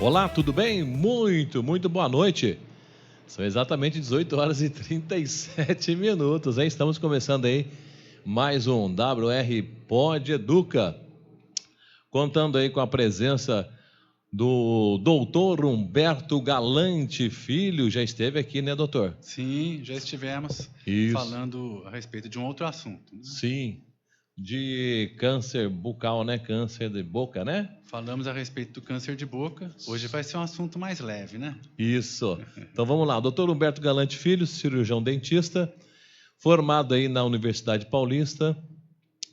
Olá, tudo bem? Muito boa noite. São exatamente 18 horas e 37 minutos, hein? Estamos começando aí mais um WR Pod Educa, contando aí com a presença do doutor Humberto Galante Filho. Já esteve aqui, né, doutor? Sim, já estivemos falando a respeito de um outro assunto, né? Sim, de câncer bucal, né? Câncer de boca, né? Falamos a respeito do câncer de boca. Hoje vai ser um assunto mais leve, né? Isso. Então vamos lá. Doutor Humberto Galante Filho, cirurgião dentista, formado aí na Universidade Paulista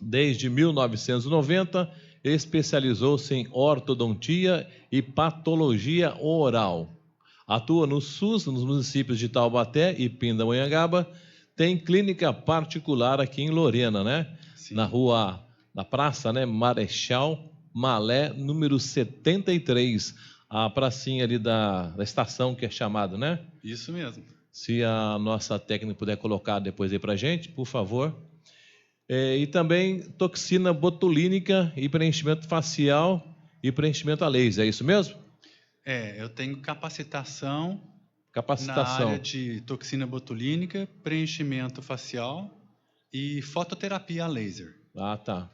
desde 1990, especializou-se em ortodontia e patologia oral. Atua no SUS, nos municípios de Taubaté e Pindamonhangaba. Tem clínica particular aqui em Lorena, né? Sim. Na praça, né? Marechal Malé, número 73. A pracinha ali da estação que é chamado, né? Isso mesmo. Se a nossa técnica puder colocar depois aí pra gente, por favor. E também toxina botulínica e preenchimento facial e preenchimento a laser, é isso mesmo? Eu tenho capacitação na área de toxina botulínica, preenchimento facial e fototerapia a laser. Ah, tá.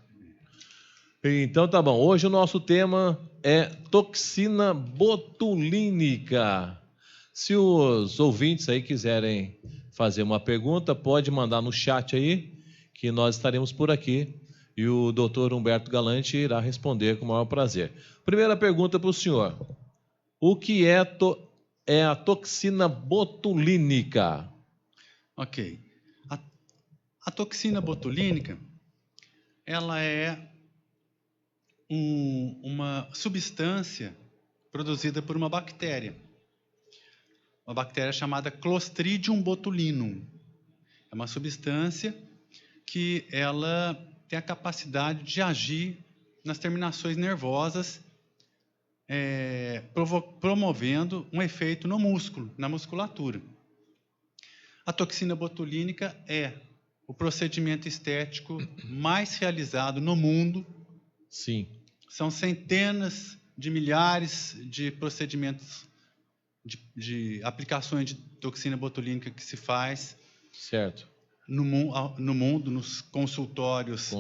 Então tá bom. Hoje o nosso tema é toxina botulínica. Se os ouvintes aí quiserem fazer uma pergunta, pode mandar no chat aí, que nós estaremos por aqui e o doutor Humberto Galante irá responder com o maior prazer. Primeira pergunta para o senhor. O que é a toxina botulínica? Ok. A toxina botulínica, ela é uma substância produzida por uma bactéria chamada Clostridium botulinum. É uma substância que ela tem a capacidade de agir nas terminações nervosas, promovendo um efeito no músculo, na musculatura. A toxina botulínica é o procedimento estético mais realizado no mundo. Sim. São centenas de milhares de procedimentos de aplicações de toxina botulínica que se faz. Certo. No mundo, nos consultórios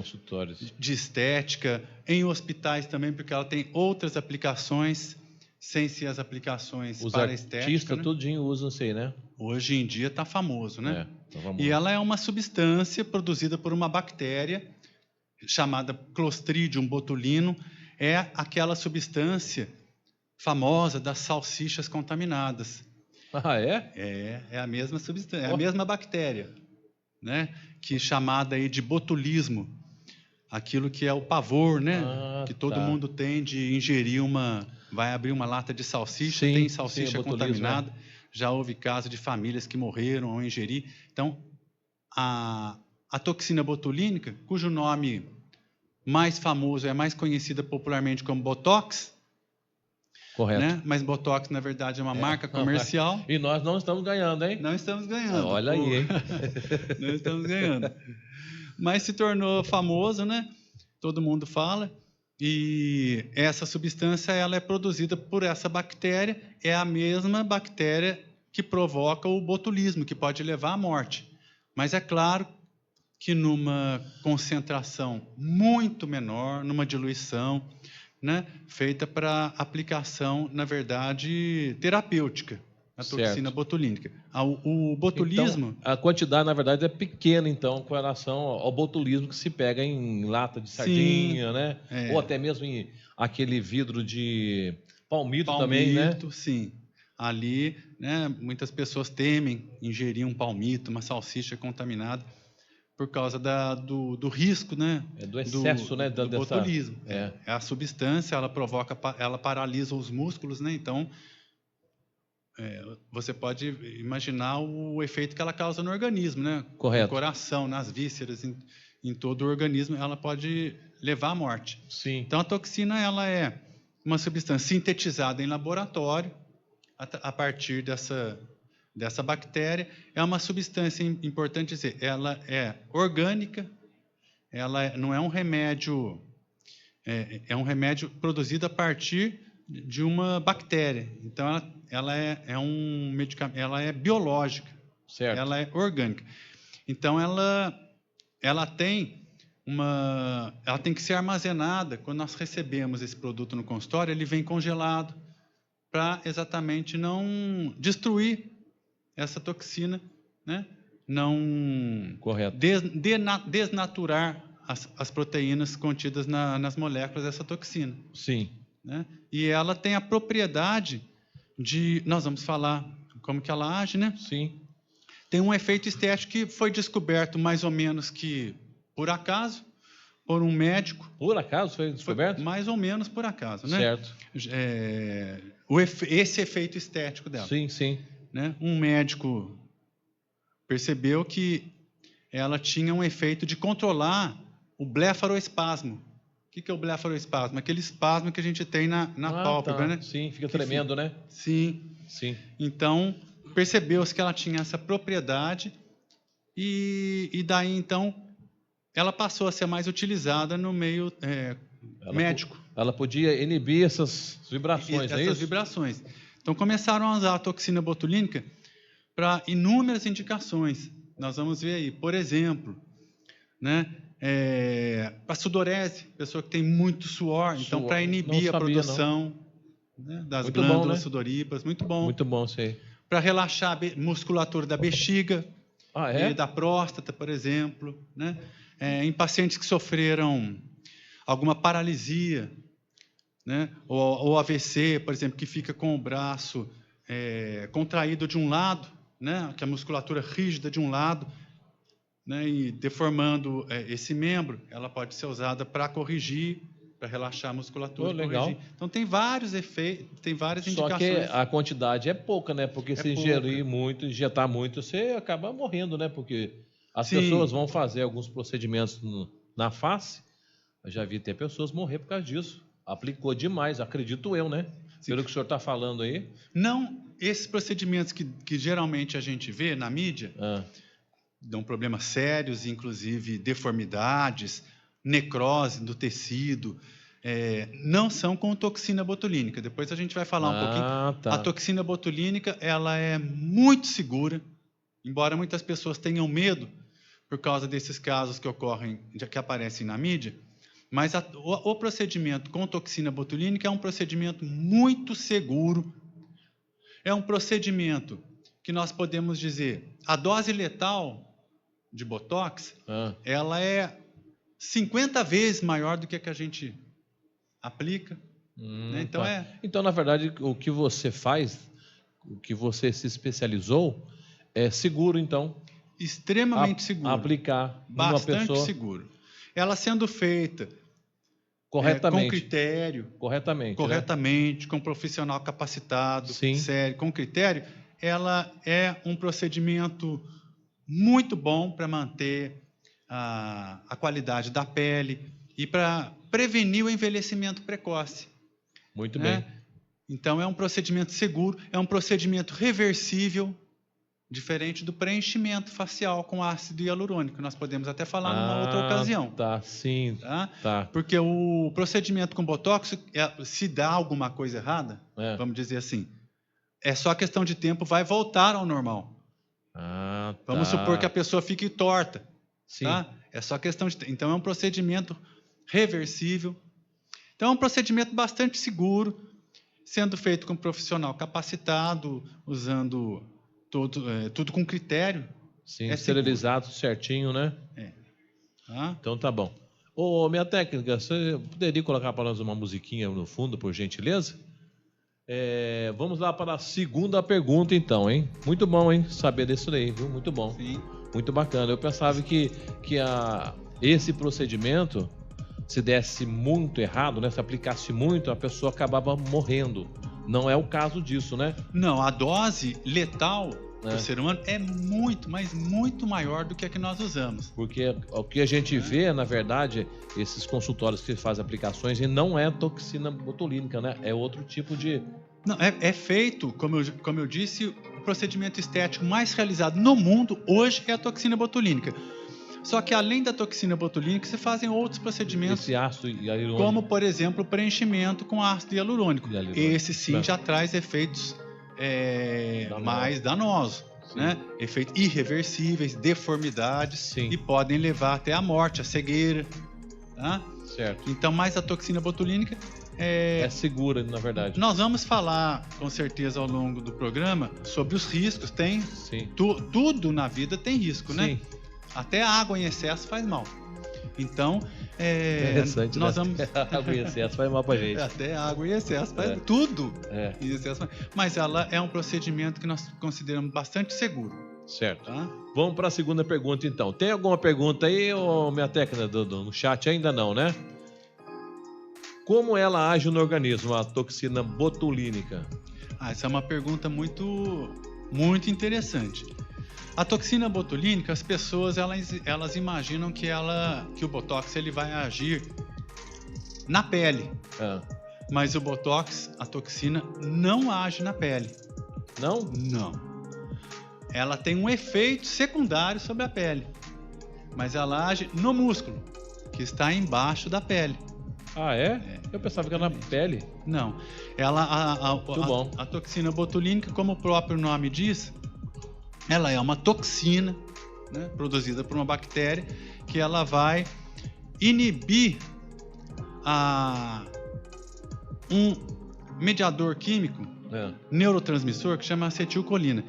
de estética, em hospitais também, porque ela tem outras aplicações, sem ser as aplicações para a estética. Os artistas tudinho usam isso aí, né? Hoje em dia está famoso, né? Tá famoso. E ela é uma substância produzida por uma bactéria chamada Clostridium botulinum. É aquela substância famosa das salsichas contaminadas. Ah, é? É a mesma substância, é a mesma bactéria, né? Que chamada aí de botulismo, aquilo que é o pavor, né? Que todo mundo tem de ingerir vai abrir uma lata de salsicha, tem salsicha contaminada. Já houve casos de famílias que morreram ao ingerir. Então, a toxina botulínica, cujo nome mais famoso é mais conhecida popularmente como Botox. Correto. Né? Mas Botox, na verdade, é uma marca comercial. E nós não estamos ganhando, hein? Não estamos ganhando. Olha aí, hein? Não estamos ganhando. Mas se tornou famoso, né? Todo mundo fala. E essa substância ela é produzida por essa bactéria. É a mesma bactéria que provoca o botulismo, que pode levar à morte. Mas é claro que numa concentração muito menor, numa diluição, né, feita para aplicação, na verdade, terapêutica, a toxina botulínica. O botulismo... Então, a quantidade, na verdade, é pequena, então, com relação ao botulismo que se pega em lata de sardinha, sim, né? Ou até mesmo em aquele vidro de palmito também, né? Palmito, sim. Ali, né, muitas pessoas temem ingerir um palmito, uma salsicha contaminada, por causa do risco, né? Do excesso, né? Do botulismo. É a substância, ela paralisa os músculos, né? Então, você pode imaginar o efeito que ela causa no organismo, né? Correto. No coração, nas vísceras, em todo o organismo, ela pode levar à morte. Sim. Então, a toxina, ela é uma substância sintetizada em laboratório, a partir dessa bactéria. É uma substância, importante dizer, ela é orgânica, ela não é um remédio, é um remédio produzido a partir de uma bactéria. Então, ela é um medicamento, ela é biológica, Certo. ela é orgânica. Então, ela tem que ser armazenada. Quando nós recebemos esse produto no consultório, ele vem congelado para exatamente não destruir essa toxina, né? Não Correto. desnaturar as proteínas contidas nas moléculas dessa toxina. Sim. Né? E ela tem a propriedade de... Nós vamos falar como que ela age, né? Sim. Tem um efeito estético que foi descoberto mais ou menos que por acaso, por um médico. Por acaso foi descoberto? Foi mais ou menos por acaso, né? Certo. Esse efeito estético dela. Sim, sim. Né? Um médico percebeu que ela tinha um efeito de controlar o blefaroespasmo. O que é o blefaroespasmo? Aquele espasmo que a gente tem na pálpebra, né? Sim, fica tremendo, né? Sim. Sim. Então, percebeu-se que ela tinha essa propriedade e daí, então, ela passou a ser mais utilizada no meio médico. Ela podia inibir essas vibrações, essas é isso? vibrações. Então, começaram a usar a toxina botulínica para inúmeras indicações. Nós vamos ver aí, por exemplo, né, para sudorese, pessoa que tem muito suor, então para inibir a produção, né, das muito glândulas bom, né? sudoríparas, muito bom. Muito bom isso aí. Para relaxar a musculatura da bexiga, e da próstata, por exemplo, né? Em pacientes que sofreram alguma paralisia, né? ou AVC, por exemplo, que fica com o braço contraído de um lado, né? Que a musculatura rígida de um lado, né? E deformando esse membro, ela pode ser usada para corrigir, para relaxar a musculatura. Legal. Então tem vários efeitos, tem várias indicações. Só que a quantidade é pouca, né? Porque se ingerir muito, injetar muito, você acaba morrendo, né? Porque as pessoas vão fazer alguns procedimentos na face. Eu já vi até pessoas morrer por causa disso. Aplicou demais, acredito eu, né? Sim. Pelo que o senhor está falando aí. Não, esses procedimentos que geralmente a gente vê na mídia dão problemas sérios, inclusive deformidades, necrose do tecido, não são com toxina botulínica. Depois a gente vai falar um pouquinho. Tá. A toxina botulínica, ela é muito segura, embora muitas pessoas tenham medo por causa desses casos que ocorrem, que aparecem na mídia. Mas o procedimento com toxina botulínica é um procedimento muito seguro. É um procedimento que nós podemos dizer, a dose letal de Botox, ela é 50 vezes maior do que a gente aplica. Né? Então, então, na verdade, o que você faz, o que você se especializou, é seguro, então? Extremamente seguro. Aplicar bastante numa pessoa... seguro. Ela sendo feita corretamente. Com critério. Corretamente, né? Com um profissional capacitado, Sim. sério, com critério, ela é um procedimento muito bom para manter a qualidade da pele e para prevenir o envelhecimento precoce. Muito né? bem. Então, é um procedimento seguro, é um procedimento reversível, diferente do preenchimento facial com ácido hialurônico. Nós podemos até falar numa outra ocasião. Tá, sim. Tá. Porque o procedimento com Botox, se dá alguma coisa errada, vamos dizer assim, é só questão de tempo, vai voltar ao normal. Vamos supor que a pessoa fique torta. Sim. Tá? É só questão de tempo. Então, é um procedimento reversível. Então, é um procedimento bastante seguro, sendo feito com um profissional capacitado, usando tudo com critério. Sim, esterilizado certinho, né? Então, tá bom. Ô, minha técnica, você poderia colocar para nós uma musiquinha no fundo, por gentileza? Vamos lá para a segunda pergunta, então, hein? Muito bom, hein? Saber disso daí, viu? Muito bom. Sim. Muito bacana. Eu pensava que esse procedimento, se desse muito errado, né? Se aplicasse muito, a pessoa acabava morrendo. Não é o caso disso, né? Não, a dose letal do ser humano é muito, mas muito maior do que a que nós usamos. Porque o que a gente vê, na verdade, esses consultórios que fazem aplicações, e não é toxina botulínica, né? É outro tipo de... Não, é feito, como eu disse, o procedimento estético mais realizado no mundo hoje é a toxina botulínica. Só que além da toxina botulínica, se fazem outros procedimentos, Esse ácido hialurônico. como, por exemplo, o preenchimento com ácido hialurônico. Esse sim já traz efeitos mais danosos, né? Efeitos irreversíveis, deformidades, e podem levar até a morte, a cegueira. Tá? Certo. Então, mais a toxina botulínica é segura, na verdade. Nós vamos falar, com certeza, ao longo do programa, sobre os riscos. Tem tudo na vida tem risco, né? Até a água em excesso faz mal. Então, interessante, nós né? vamos... água em excesso faz mal pra gente. Até a água em excesso faz tudo. Em excesso. Mas ela é um procedimento que nós consideramos bastante seguro. Certo. Tá? Vamos para a segunda pergunta, então. Tem alguma pergunta aí, minha técnica, no chat? Ainda não, né? Como ela age no organismo, a toxina botulínica? Essa é uma pergunta muito interessante. A toxina botulínica, as pessoas elas imaginam que o Botox ele vai agir na pele. Mas o Botox, a toxina, não age na pele. Não? Não. Ela tem um efeito secundário sobre a pele. Mas ela age no músculo, que está embaixo da pele. Ah, é? Eu pensava que era na pele. Não. A toxina botulínica, como o próprio nome diz, ela é uma toxina, né, produzida por uma bactéria que ela vai inibir um mediador químico, neurotransmissor, que chama acetilcolina.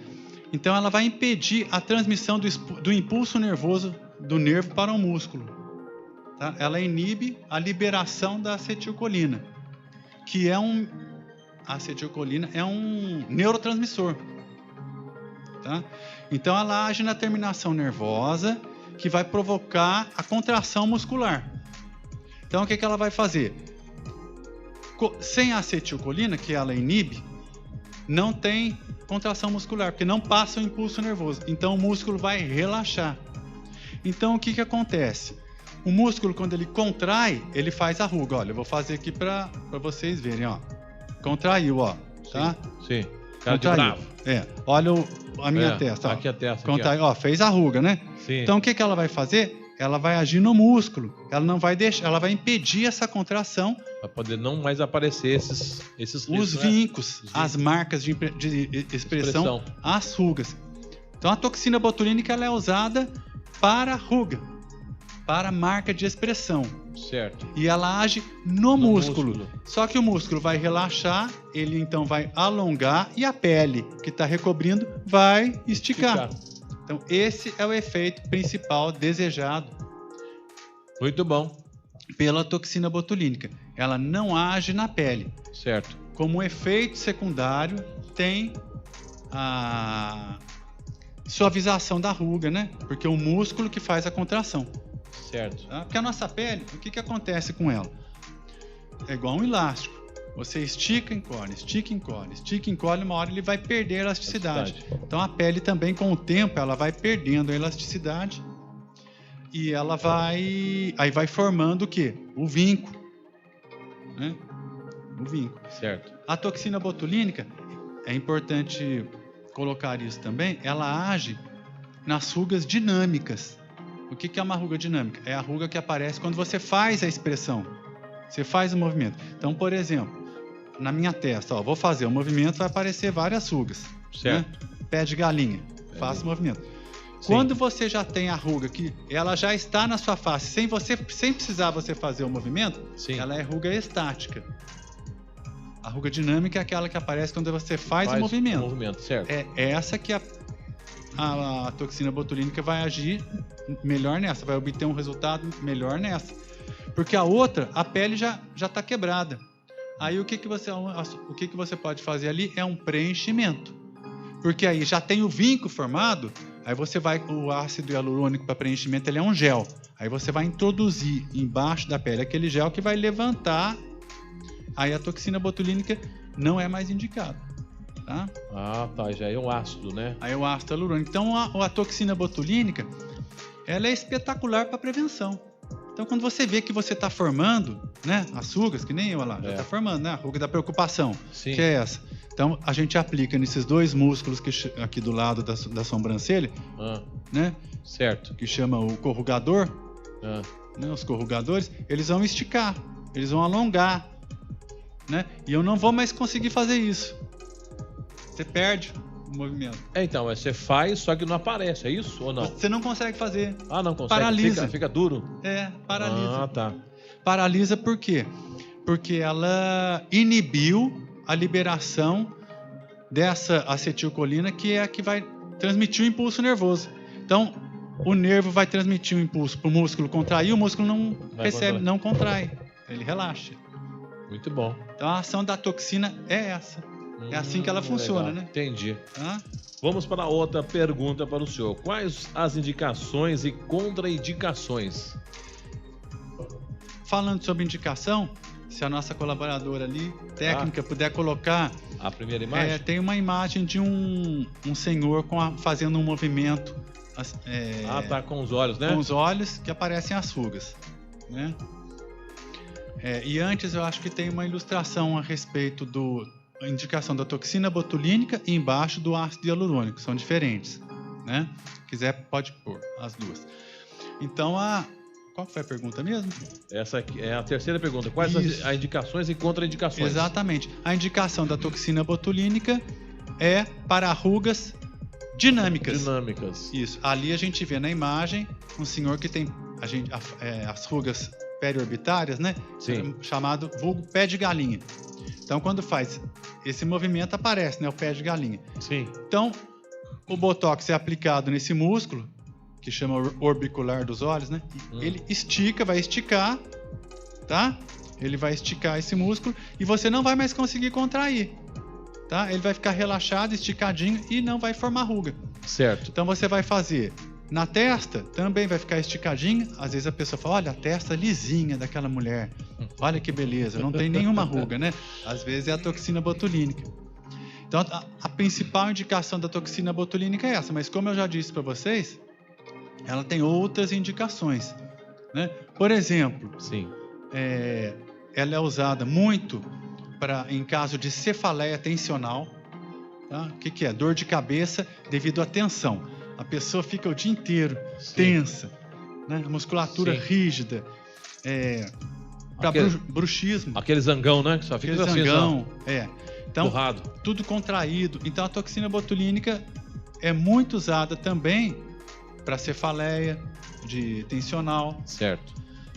Então ela vai impedir a transmissão do impulso nervoso do nervo para o músculo. Tá? Ela inibe a liberação da acetilcolina, que a acetilcolina é um neurotransmissor. Tá? Então ela age na terminação nervosa, que vai provocar a contração muscular. Então o que ela vai fazer? Sem a acetilcolina, que ela inibe, não tem contração muscular, porque não passa o impulso nervoso. Então o músculo vai relaxar. Então o que acontece? O músculo, quando ele contrai, ele faz a ruga. Olha, eu vou fazer aqui para vocês verem, ó. Contraiu, ó. Tá? Sim. Cara de bravo. Olha a minha testa, ó. Aqui a testa. Contraiu, ó, fez a ruga, né? Sim. Então o que ela vai fazer? Ela vai agir no músculo. Ela não vai deixar, ela vai impedir essa contração. Para poder não mais aparecer esses os vincos, as marcas de expressão, as rugas. Então a toxina botulínica ela é usada para ruga, para marca de expressão. Certo. E ela age no músculo. Só que o músculo vai relaxar, ele então vai alongar e a pele que está recobrindo vai esticar. Então esse é o efeito principal desejado. Muito bom. Pela toxina botulínica. Ela não age na pele. Certo. Como efeito secundário, tem a suavização da ruga, né? Porque é o músculo que faz a contração. Certo. Tá? Porque a nossa pele, o que acontece com ela? É igual um elástico. Você estica, encolhe, estica, encolhe, estica, encolhe, uma hora ele vai perder a elasticidade. Então a pele também, com o tempo, ela vai perdendo a elasticidade e ela vai formando o quê? O vinco. Né? O vinco. Certo. A toxina botulínica, é importante colocar isso também, ela age nas rugas dinâmicas. O que é uma ruga dinâmica? É a ruga que aparece quando você faz a expressão. Você faz o movimento. Então, por exemplo, na minha testa, ó, vou fazer o movimento, vai aparecer várias rugas. Certo. Né? Pé de galinha, faça o movimento. Quando você já tem a ruga que ela já está na sua face, sem precisar você fazer o movimento, ela é ruga estática. A ruga dinâmica é aquela que aparece quando você faz o movimento. Certo. É essa que a toxina botulínica vai agir melhor nessa, vai obter um resultado melhor nessa. Porque a outra, a pele já está quebrada. Aí o que você pode fazer ali é um preenchimento. Porque aí já tem o vinco formado, aí o ácido hialurônico para preenchimento ele é um gel. Aí você vai introduzir embaixo da pele aquele gel que vai levantar. Aí a toxina botulínica não é mais indicada. Tá? Já é um ácido, né? Aí é o ácido hialurônico. Então a toxina botulínica ela é espetacular para prevenção. Então quando você vê que você está formando, né, as rugas, que nem eu lá, já está formando, né, a ruga da preocupação, que é essa. Então, a gente aplica nesses dois músculos aqui do lado da sobrancelha, né? Certo. Que chama o corrugador, né? Os corrugadores, eles vão esticar, eles vão alongar, né? E eu não vou mais conseguir fazer isso. Você perde o movimento. Então, você faz, só que não aparece, é isso ou não? Você não consegue fazer. Não consegue. Paralisa. Fica duro? Paralisa. Tá. Paralisa por quê? Porque ela inibiu a liberação dessa acetilcolina, que é a que vai transmitir o impulso nervoso. Então, o nervo vai transmitir o impulso para o músculo contrair, o músculo não recebe, não contrai. Ele relaxa. Muito bom. Então, a ação da toxina é essa. É assim que ela funciona, legal. né? Entendi. Vamos para outra pergunta para o senhor. Quais as indicações e contraindicações? Falando sobre indicação, se a nossa colaboradora ali, técnica, puder colocar... A primeira imagem? Tem uma imagem de um senhor fazendo um movimento... tá com os olhos, né? Com os olhos, que aparecem as rugas, né? E antes eu acho que tem uma ilustração a respeito da indicação da toxina botulínica e embaixo do ácido hialurônico, são diferentes, né? Se quiser, pode pôr as duas. Então, qual foi a pergunta mesmo? Essa aqui é a terceira pergunta. Quais as indicações e contraindicações? Exatamente. A indicação da toxina botulínica é para rugas dinâmicas. Isso. Ali a gente vê na imagem um senhor que tem as rugas periorbitárias, né? Sim. Chamado vulgo pé de galinha. Então, quando faz esse movimento, aparece, né? O pé de galinha. Sim. Então, o botox é aplicado nesse músculo, que chama orbicular dos olhos, né? Ele vai esticar, tá? Ele vai esticar esse músculo e você não vai mais conseguir contrair, tá? Ele vai ficar relaxado, esticadinho e não vai formar ruga. Certo. Então você vai fazer na testa, também vai ficar esticadinho. Às vezes a pessoa fala, olha, a testa lisinha daquela mulher. Olha que beleza, não tem nenhuma ruga, né? Às vezes é a toxina botulínica. Então a principal indicação da toxina botulínica é essa, mas como eu já disse para vocês, ela tem outras indicações, né? Por exemplo, ela é usada muito em caso de cefaleia tensional. Tá? O que é? Dor de cabeça devido à tensão. A pessoa fica o dia inteiro tensa, né? A musculatura rígida. Para bruxismo. Aquele zangão, né? Que só fica aquele zangão. Então, porrado. Tudo contraído. Então, a toxina botulínica é muito usada também para cefaleia tensional. Certo.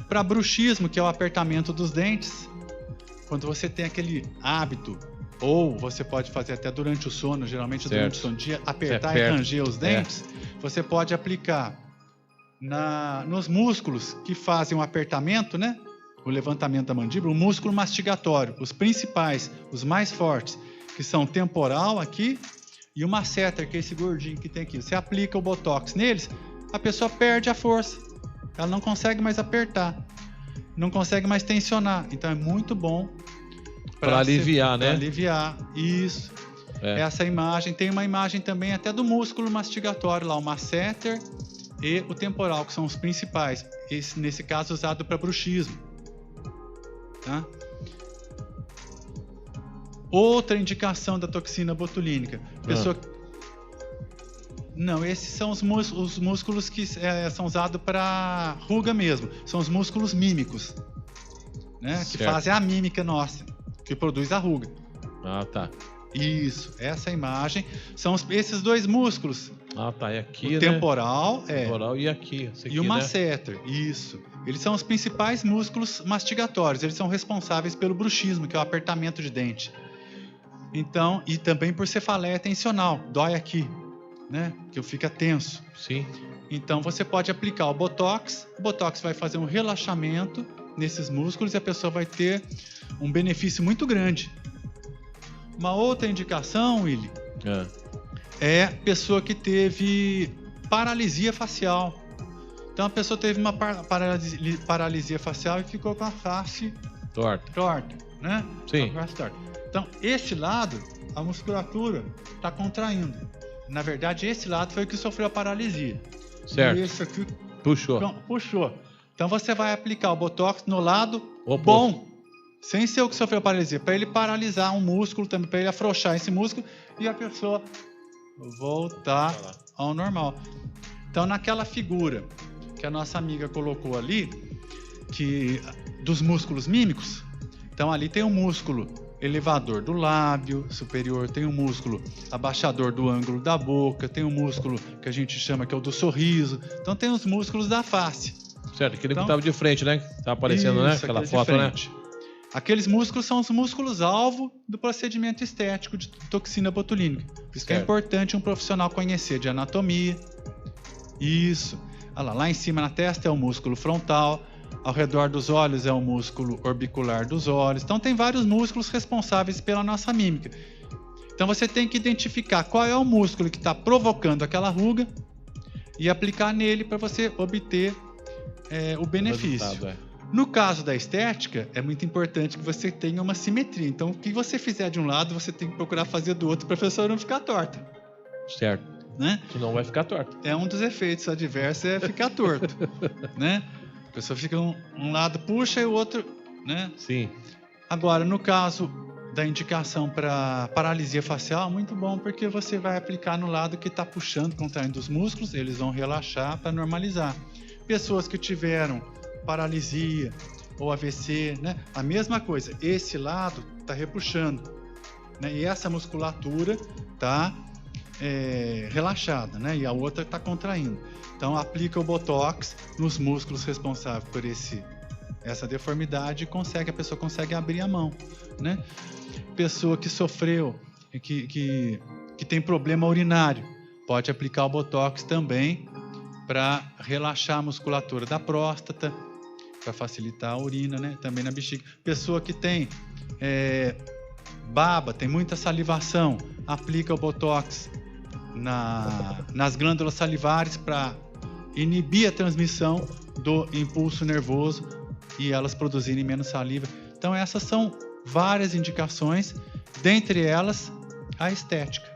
Para bruxismo, que é o apertamento dos dentes. Quando você tem aquele hábito, ou você pode fazer até durante o sono, geralmente durante o sono, de apertar e ranger os dentes, você pode aplicar nos músculos que fazem o apertamento, né? O levantamento da mandíbula, o músculo mastigatório, os principais, os mais fortes, que são o temporal aqui e o masseter, que é esse gordinho que tem aqui. Você aplica o botox neles, a pessoa perde a força. Ela não consegue mais apertar, não consegue mais tensionar. Então é muito bom para aliviar, né? Para aliviar, isso. Essa imagem, tem uma imagem também até do músculo mastigatório lá, o masseter e o temporal, que são os principais. Nesse caso usado para bruxismo. Tá? Outra indicação da toxina botulínica. Não, esses são os músculos que são usados para ruga mesmo. São os músculos mímicos, né? Que fazem a mímica nossa, que produz a ruga. Tá. Isso, essa imagem. São esses dois músculos. Tá, é aqui, o temporal, O temporal e aqui. E o masseter, isso. Eles são os principais músculos mastigatórios. Eles são responsáveis pelo bruxismo, que é o apertamento de dente. Então, e também por cefaleia tensional, dói aqui, né? Que fica tenso. Sim. Então, você pode aplicar o botox. O botox vai fazer um relaxamento nesses músculos e a pessoa vai ter um benefício muito grande. Uma outra indicação, Willy, é pessoa que teve paralisia facial. Então a pessoa teve uma paralisia facial e ficou com a face torta, né? Sim. Então esse lado, a musculatura está contraindo. Na verdade, esse lado foi o que sofreu a paralisia. Certo. E esse aqui puxou. Então você vai aplicar o botox no lado bom, sem ser o que sofreu paralisia, para ele paralisar um músculo também, para ele afrouxar esse músculo e a pessoa voltar ao normal. Então, naquela figura que a nossa amiga colocou ali, dos músculos mímicos, então ali tem um músculo elevador do lábio superior, tem um músculo abaixador do ângulo da boca, tem um músculo que a gente chama que é o do sorriso. Então tem os músculos da face. Certo, aquele então, que estava de frente, né? Tá aparecendo, né? Aquela foto, né? Aqueles músculos são os músculos-alvo do procedimento estético de toxina botulínica. Por isso que é importante um profissional conhecer de anatomia. Isso. Olha lá em cima na testa é o músculo frontal, ao redor dos olhos é o músculo orbicular dos olhos. Então tem vários músculos responsáveis pela nossa mímica. Então você tem que identificar qual é o músculo que está provocando aquela ruga e aplicar nele para você obter o benefício. Resultado, No caso da estética, é muito importante que você tenha uma simetria. Então, o que você fizer de um lado, você tem que procurar fazer do outro para a pessoa não ficar torta. Certo. Né? Senão vai ficar torta. É um dos efeitos adversos, é ficar torto. Né? A pessoa fica um lado puxa e o outro... Né? Sim. Agora, no caso da indicação para paralisia facial, muito bom, porque você vai aplicar no lado que está puxando, contraindo os músculos, eles vão relaxar para normalizar. Pessoas que tiveram paralisia ou AVC, né? A mesma coisa, esse lado está repuxando, né? E essa musculatura está relaxada, né? E a outra está contraindo. Então aplica o Botox nos músculos responsáveis por essa deformidade e a pessoa consegue abrir a mão, né? Pessoa que sofreu, que tem problema urinário, pode aplicar o Botox também para relaxar a musculatura da próstata, para facilitar a urina, né? Também na bexiga. Pessoa que tem baba, tem muita salivação, aplica o Botox nas glândulas salivares para inibir a transmissão do impulso nervoso e elas produzirem menos saliva. Então essas são várias indicações, dentre elas a estética.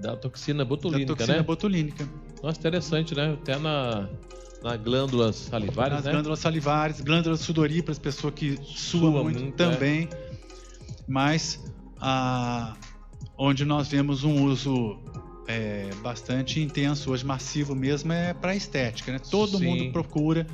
Da toxina botulínica, da toxina né? botulínica. Nossa, interessante, né? Até na glândulas salivares, nas né? glândulas salivares, glândulas sudoríparas, pessoa que sua muito também. Mas onde nós vemos um uso bastante intenso, hoje massivo mesmo, é para estética, né? Todo mundo procura,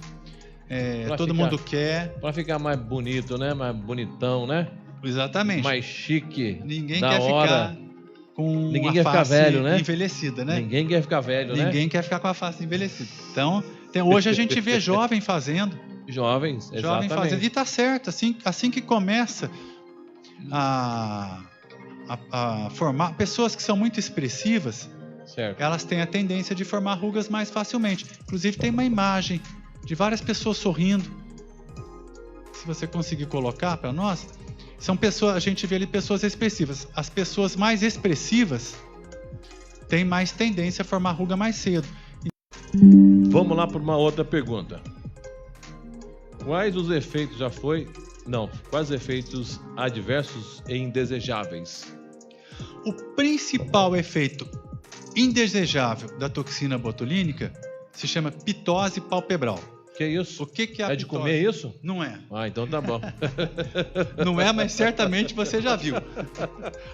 todo mundo quer. Para ficar mais bonito, né? Mais bonitão, né? Exatamente. Mais chique. Ninguém da quer hora. ficar com Ninguém a quer face ficar velho, né? envelhecida, né? Ninguém quer ficar velho, né? Ninguém quer ficar com a face envelhecida. Então, hoje a gente vê jovem fazendo. Jovens, exatamente. Jovem fazendo. E tá certo, assim que começa a formar pessoas que são muito expressivas, certo. Elas têm a tendência de formar rugas mais facilmente. Inclusive tem uma imagem de várias pessoas sorrindo. Se você conseguir colocar para nós, são pessoas, a gente vê ali pessoas expressivas. As pessoas mais expressivas têm mais tendência a formar ruga mais cedo. Vamos lá para uma outra pergunta. Quais os efeitos quais efeitos adversos e indesejáveis? O principal efeito indesejável da toxina botulínica se chama pitose palpebral. Que isso? O que é a pitose? De comer isso? Não é. Ah, então tá bom. Não é, mas certamente você já viu.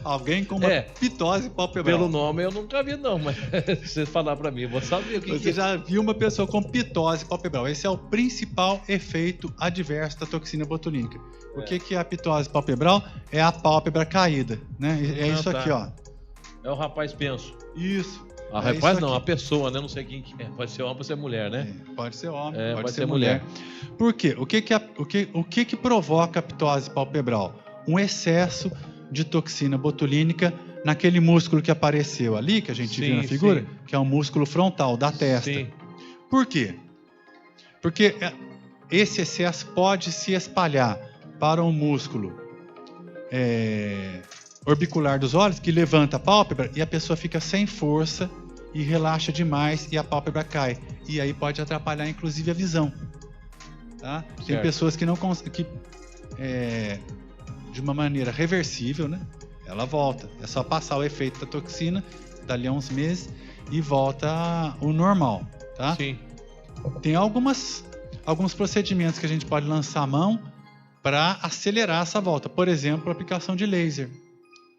Alguém com uma pitose palpebral. Pelo nome eu nunca vi não, mas se você falar pra mim, eu vou saber o que Você já viu uma pessoa com pitose palpebral. Esse é o principal efeito adverso da toxina botulínica. O que é a pitose palpebral? É a pálpebra caída, né? É isso aqui, ó. É o rapaz penso. Isso. Rapaz não, a pessoa, né? Não sei quem que é. Pode ser homem, pode ser mulher, né? Pode ser homem, pode ser mulher. Por quê? O que provoca a pitose palpebral? Um excesso de toxina botulínica naquele músculo que apareceu ali, que a gente viu na figura, que é o músculo frontal da testa. Sim. Por quê? Porque esse excesso pode se espalhar para um músculo orbicular dos olhos, que levanta a pálpebra e a pessoa fica sem força e relaxa demais e a pálpebra cai. E aí pode atrapalhar, inclusive, a visão. Tá? Tem pessoas que não conseguem, de uma maneira reversível, né? Ela volta. É só passar o efeito da toxina, dali a uns meses, e volta ao normal. Tá? Sim. Tem alguns procedimentos que a gente pode lançar a mão para acelerar essa volta. Por exemplo, a aplicação de laser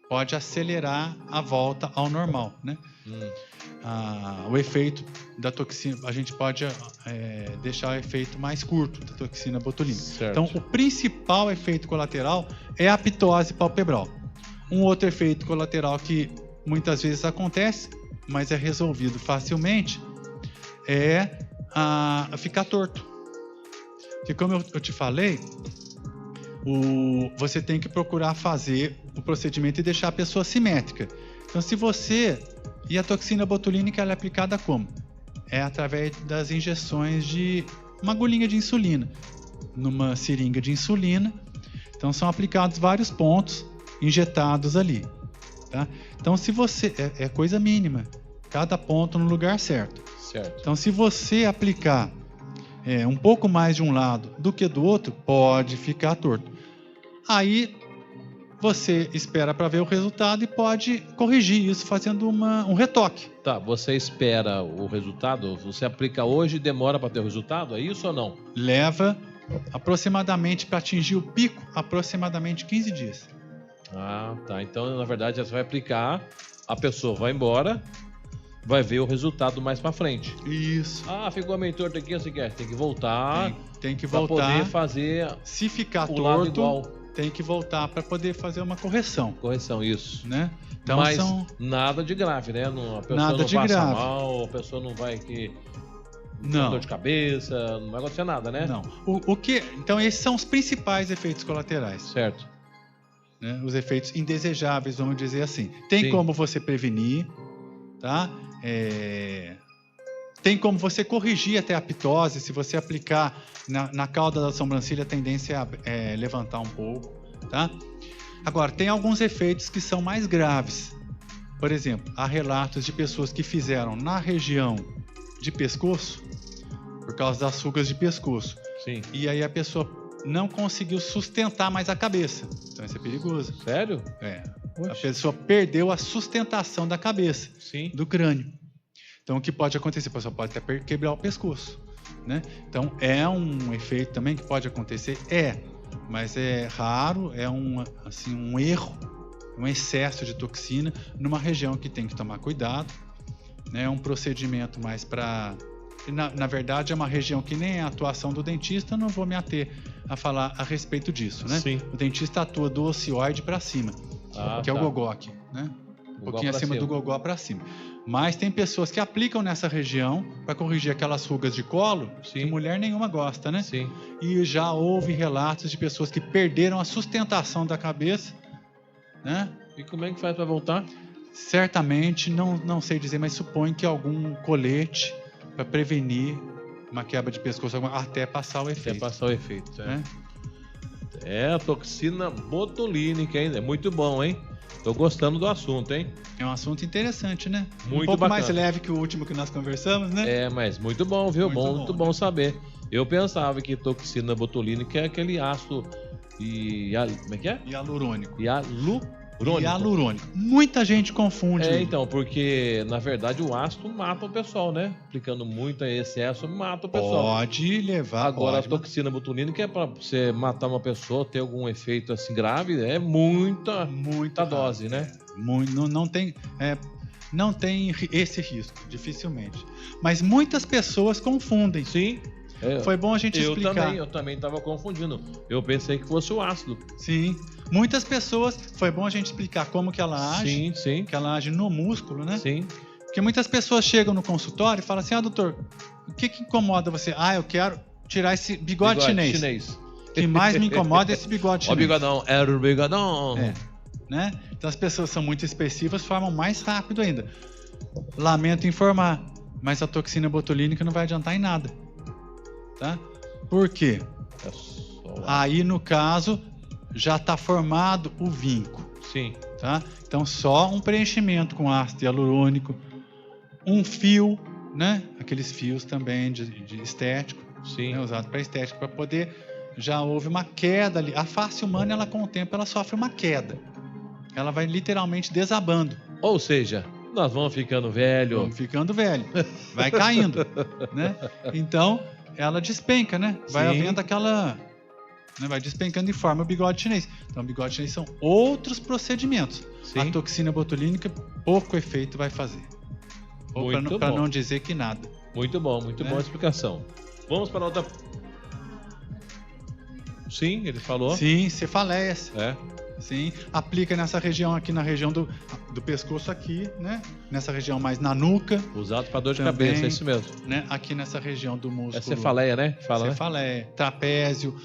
pode acelerar a volta ao normal, né? O efeito da toxina, a gente pode deixar o efeito mais curto da toxina botulínica. Certo. Então, o principal efeito colateral é a ptose palpebral. Um outro efeito colateral que muitas vezes acontece, mas é resolvido facilmente, é ficar torto. Porque como eu te falei, você tem que procurar fazer o procedimento e deixar a pessoa simétrica. Então, e a toxina botulínica ela é aplicada como? É através das injeções de uma agulhinha de insulina, numa seringa de insulina. Então, são aplicados vários pontos injetados ali. Tá? Então, se você... É coisa mínima. Cada ponto no lugar certo. Então, se você aplicar um pouco mais de um lado do que do outro, pode ficar torto. Aí, você espera para ver o resultado e pode corrigir isso fazendo um retoque. Tá, você espera o resultado? Você aplica hoje e demora para ter o resultado? É isso ou não? Leva aproximadamente, para atingir o pico, aproximadamente 15 dias. Ah, tá. Então, na verdade, você vai aplicar, a pessoa vai embora, vai ver o resultado mais para frente. Isso. Ah, ficou meio torto aqui, você quer? Tem que voltar. Tem que para voltar. poder fazer. Se ficar o lado torto, igual. tem que voltar para poder fazer uma correção. Correção, isso. Né? Então, mas nada de grave, né? A pessoa nada não de passa grave. mal, a pessoa não vai não. dor de cabeça, não vai acontecer nada, né? Não. Então, esses são os principais efeitos colaterais. Certo. Né? Os efeitos indesejáveis, vamos dizer assim. Tem Sim. como você prevenir, tá? Tem como você corrigir até a ptose. Se você aplicar na cauda da sobrancelha, a tendência é levantar um pouco, tá? Agora, tem alguns efeitos que são mais graves. Por exemplo, há relatos de pessoas que fizeram na região de pescoço, por causa das rugas de pescoço. Sim. E aí a pessoa não conseguiu sustentar mais a cabeça. Então isso é perigoso. Sério? A pessoa perdeu a sustentação da cabeça, sim, do crânio. Então o que pode acontecer? A pessoa pode até quebrar o pescoço, né? Então é um efeito também que pode acontecer, mas é raro, é um erro, um excesso de toxina numa região que tem que tomar cuidado, né? É um procedimento mais para... Na verdade, é uma região que nem é a atuação do dentista, eu não vou me ater a falar a respeito disso, né? Sim. O dentista atua do ocioide para cima, que é o gogó aqui, né? Um pouquinho acima do gogó para cima. Mas tem pessoas que aplicam nessa região para corrigir aquelas rugas de colo, que mulher nenhuma gosta, né? Sim. E já houve relatos de pessoas que perderam a sustentação da cabeça, né? E como é que faz para voltar? Certamente, não sei dizer, mas suponho que algum colete para prevenir uma quebra de pescoço até passar o efeito. Até passar o efeito, né? A toxina botulínica, hein? É muito bom, hein? Tô gostando do assunto, hein? É um assunto interessante, né? Muito um pouco bacana. mais leve que o último que nós conversamos, né? Mas muito bom, viu? Muito bom saber. Eu pensava que toxina botulínica é aquele ácido como é que é? Hialurônico. Hialurônico. Muita gente confunde. Então, porque na verdade o ácido mata o pessoal, né? Aplicando muito em excesso, mata o pessoal. Pode levar. Agora, a toxina botulínica é para você matar uma pessoa, ter algum efeito assim grave, é muita dose, né? Não tem esse risco, dificilmente. Mas muitas pessoas confundem. Sim. Foi bom a gente explicar. Eu também estava confundindo. Eu pensei que fosse o ácido. Sim. Muitas pessoas, foi bom a gente explicar como que ela age. Sim. Que ela age no músculo, né? Sim. Porque muitas pessoas chegam no consultório e falam assim, doutor, o que incomoda você? Eu quero tirar esse bigode chinês. O que mais me incomoda é esse bigode chinês. O bigodão, era o bigodão. Né? Então as pessoas são muito expressivas, formam mais rápido ainda. Lamento informar, mas a toxina botulínica não vai adiantar em nada. Tá? Por quê? Aí, no caso, já está formado o vinco. Sim. Tá? Então, só um preenchimento com ácido hialurônico, um fio, né? Aqueles fios também de estético, né? Usado para estética, para poder... Já houve uma queda ali. A face humana, ela com o tempo, ela sofre uma queda. Ela vai literalmente desabando. Ou seja, nós vamos ficando velho. Vai caindo, né? Então... ela despenca, né? Vai havendo né? Vai despencando e forma o bigode chinês. Então, o bigode chinês são outros procedimentos. Sim. A toxina botulínica, pouco efeito vai fazer. Muito Para bom. não dizer que nada. Muito bom, Né? boa explicação. Vamos para outra. Sim, ele falou. Sim, cefaleias. É. Sim, aplica nessa região aqui, na região do pescoço aqui, né? Nessa região mais na nuca, Usado para dor de Também. cabeça, é isso mesmo. né? Aqui nessa região do músculo. É cefaleia, né? Fala, né? Cefaleia. Trapézio